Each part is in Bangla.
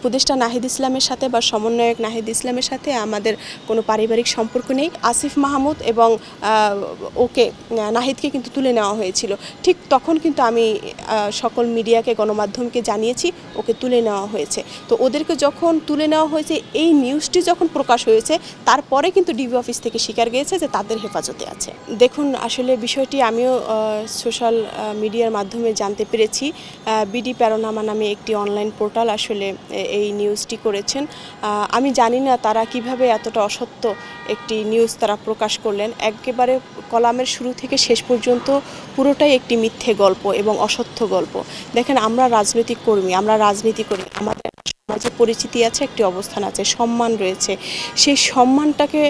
উপদেষ্টা নাহিদ ইসলামের সাথে বা সমন্বয়ক নাহিদ ইসলামের সাথে আমাদের কোনো পারিবারিক সম্পর্ক নেই। আসিফ মাহমুদ এবং নাহিদকে কিন্তু তুলে নেওয়া হয়েছিল। ঠিক তখন কিন্তু আমি সকল মিডিয়াকে গণমাধ্যমকে জানিয়েছি ওকে তুলে নেওয়া হয়েছে। তো ওদেরকে যখন তুলে নেওয়া হয়েছে, এই নিউজটি যখন প্রকাশ হয়েছে তারপরে কিন্তু ডিবি অফিস থেকে স্বীকার গিয়েছে যে তাদের হেফাজতে আছে। দেখুন, আসলে বিষয়টি আমিও সোশ্যাল মিডিয়ার মাধ্যমে জানতে পেরেছি। বিডি প্যারোনামা নামে একটি অনলাইন পোর্টাল আসলে এই নিউজটি করেছেন। আমি জানি না তারা কিভাবে এতটা অসত্য একটি নিউজ তারা প্রকাশ করলেন। একেবারে কলামের শুরু থেকে শেষ পর্যন্ত পুরোটাই একটি মিথ্যে গল্প এবং অসত্য গল্প। দেখেন, আমরা রাজনৈতিক কর্মী, আমরা রাজনীতি করি, আমাদের সমাজে পরিচিতি আছে, একটি অবস্থান আছে, সম্মান রয়েছে। সেই সম্মানটাকে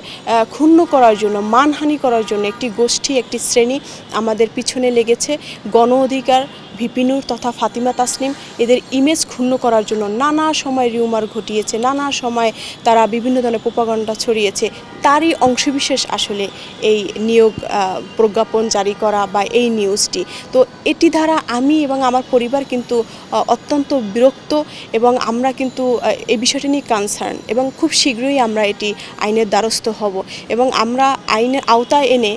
ক্ষুণ্ণ করার জন্য, মানহানি করার জন্য একটি গোষ্ঠী, একটি শ্রেণী আমাদের পিছনে লেগেছে। গণ অধিকার, ভিপি নূর তথা ফাতিমা তাসনিম এদের ইমেজ ক্ষুণ্ণ করার জন্য নানা সময় রিউমার ঘটিয়েছে, নানা সময় তারা বিভিন্ন ধরনের প্রোপাগান্ডা ছড়িয়েছে। তারই অংশবিশেষ আসলে এই নিয়োগ প্রজ্ঞাপন জারি করা বা এই নিউজটি। তো এটি দ্বারা আমি এবং আমার পরিবার কিন্তু অত্যন্ত বিরক্ত এবং আমরা কিন্তু এই বিষয়টি নিয়ে কনসার্ন এবং খুব শীঘ্রই আমরা এটি আইনের দ্বারস্থ হব এবং আমরা আইনের আওতায় এনে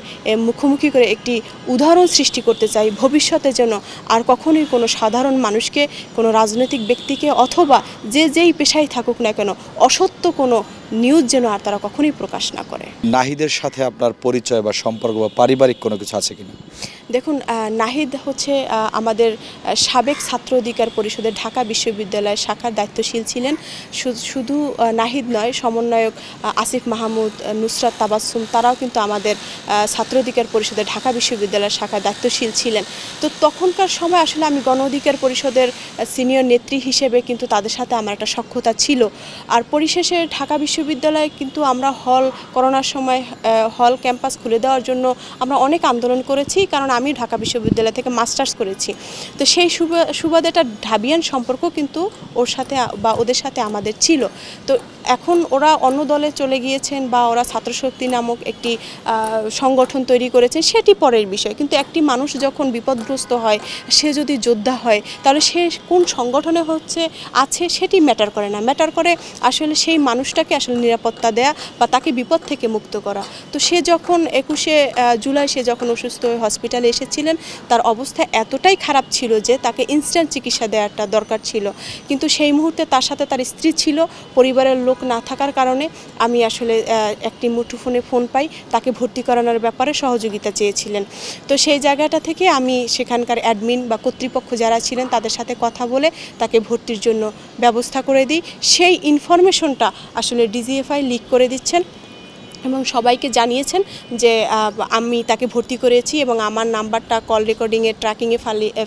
মুখোমুখি করে একটি উদাহরণ সৃষ্টি করতে চাই ভবিষ্যতে যেন আর কখনোই কোনো সাধারণ মানুষকে, কোনো রাজনৈতিক ব্যক্তিকে অথবা যেই পেশায় থাকুক না কেন অসত্য কোনো নিউজ যেন আর তারা কখনোই প্রকাশ না করে। নাহিদের সাথে আপনার পরিচয় বা সম্পর্ক বা পারিবারিক কোনো কিছু আছে কিনা? দেখুন, নাহিদ হচ্ছে আমাদের সাবেক ছাত্র অধিকার পরিষদের ঢাকা বিশ্ববিদ্যালয় শাখার দায়িত্বশীল ছিলেন। শুধু নাহিদ নয়, সমন্বয়ক আসিফ মাহমুদ, নুসরাত তাবাসসুম তারাও কিন্তু আমাদের ছাত্র অধিকার পরিষদের ঢাকা বিশ্ববিদ্যালয় শাখার দায়িত্বশীল ছিলেন। তো তখনকার সময় আসলে আমি গণ অধিকার পরিষদের সিনিয়র নেত্রী হিসেবে কিন্তু তাদের সাথে আমার একটা সখ্যতা ছিল। আর পরিশেষে ঢাকা বিশ্ববিদ্যালয়ে কিন্তু আমরা করোনার সময় হল ক্যাম্পাস খুলে দেওয়ার জন্য আমরা অনেক আন্দোলন করেছি, কারণ আমি ঢাকা বিশ্ববিদ্যালয় থেকে মাস্টার্স করেছি। তো সেই সুবাদে একটা ঢাবিয়ান সম্পর্ক কিন্তু ওর সাথে বা ওদের সাথে আমাদের ছিল। তো এখন ওরা অন্য দলে চলে গিয়েছেন বা ওরা ছাত্রশক্তি নামক একটি সংগঠন তৈরি করেছে, সেটি পরের বিষয়। কিন্তু একটি মানুষ যখন বিপদগ্রস্ত হয়, সে যদি যোদ্ধা হয়, তাহলে সে কোন সংগঠনে আছে সেটি ম্যাটার করে না। ম্যাটার করে আসলে সেই মানুষটাকে আসলে নিরাপত্তা দেয়া বা তাকে বিপদ থেকে মুক্ত করা। তো সে যখন 21শে জুলাই সে যখন অসুস্থ হয়ে হসপিটালে এসেছিলেন, তার অবস্থা এতটাই খারাপ ছিল যে তাকে ইনস্ট্যান্ট চিকিৎসা দেওয়াটা দরকার ছিল। কিন্তু সেই মুহূর্তে তার সাথে তার স্ত্রী ছিল, পরিবারের লোক না থাকার কারণে আমি আসলে একটি মুঠোফোনে ফোন পাই, তাকে ভর্তি করানোর ব্যাপারে সহযোগিতা চেয়েছিলেন। তো সেই জায়গাটা থেকে আমি সেখানকার অ্যাডমিন বা কর্তৃপক্ষ যারা ছিলেন তাদের সাথে কথা বলে তাকে ভর্তির জন্য ব্যবস্থা করে দিই। সেই ইনফরমেশনটা আসলে ডিজিএফআই লিক করে দিচ্ছেন এবং সবাইকে জানিয়েছেন যে আমি তাকে ভর্তি করেছি এবং আমার নাম্বারটা কল রেকর্ডিংয়ে ট্র্যাকিংয়ে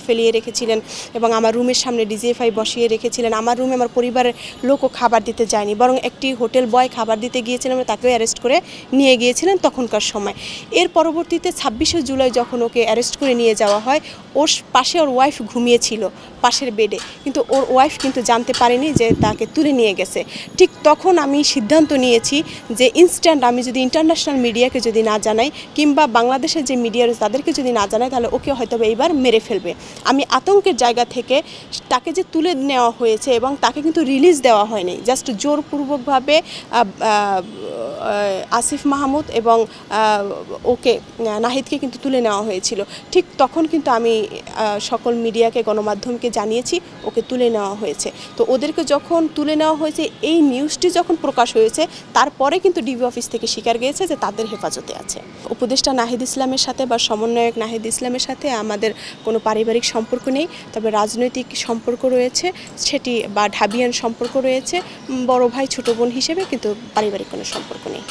ফেলিয়ে রেখেছিলেন এবং আমার রুমের সামনে ডিজিএফআই বসিয়ে রেখেছিলেন। আমার রুমে আমার পরিবারের লোকও খাবার দিতে যায়নি, বরং একটি হোটেল বয় খাবার দিতে গিয়েছিলেন এবং তাকেও অ্যারেস্ট করে নিয়ে গিয়েছিলেন তখনকার সময়। এর পরবর্তীতে 26শে জুলাই যখন ওকে অ্যারেস্ট করে নিয়ে যাওয়া হয়, ওর পাশে ওর ওয়াইফ ঘুমিয়েছিল পাশের বেডে, কিন্তু ওর ওয়াইফ কিন্তু জানতে পারেনি যে তাকে তুলে নিয়ে গেছে। ঠিক তখন আমি সিদ্ধান্ত নিয়েছি যে ইনস্ট্যান্ট আমি যদি ইন্টারন্যাশনাল মিডিয়াকে যদি না জানাই কিংবা বাংলাদেশের যে মিডিয়া রয়েছে তাদেরকে যদি না জানাই, তাহলে ওকে হয়তো এইবার মেরে ফেলবে। আমি আতঙ্কের জায়গা থেকে তাকে যে তুলে নেওয়া হয়েছে এবং তাকে কিন্তু রিলিজ দেওয়া হয়নি, জাস্ট জোরপূর্বকভাবে আসিফ মাহমুদ এবং নাহিদকে কিন্তু তুলে নেওয়া হয়েছিল। ঠিক তখন কিন্তু আমি সকল মিডিয়াকে গণমাধ্যমকে জানিয়েছি ওকে তুলে নেওয়া হয়েছে। তো ওদেরকে যখন তুলে নেওয়া হয়েছে, এই নিউজটি যখন প্রকাশ হয়েছে তারপরে কিন্তু ডিবি অফিস থেকে স্বীকার গিয়েছে যে তাদের হেফাজতে আছে। উপদেষ্টা নাহিদ ইসলামের সাথে বা সমন্বয়ক নাহিদ ইসলামের সাথে আমাদের কোনো পারিবারিক সম্পর্ক নেই, তবে রাজনৈতিক সম্পর্ক রয়েছে, সেটি বা ঢাবিয়ান সম্পর্ক রয়েছে, বড় ভাই ছোট বোন হিসেবে, কিন্তু পারিবারিক কোনো সম্পর্ক নেই।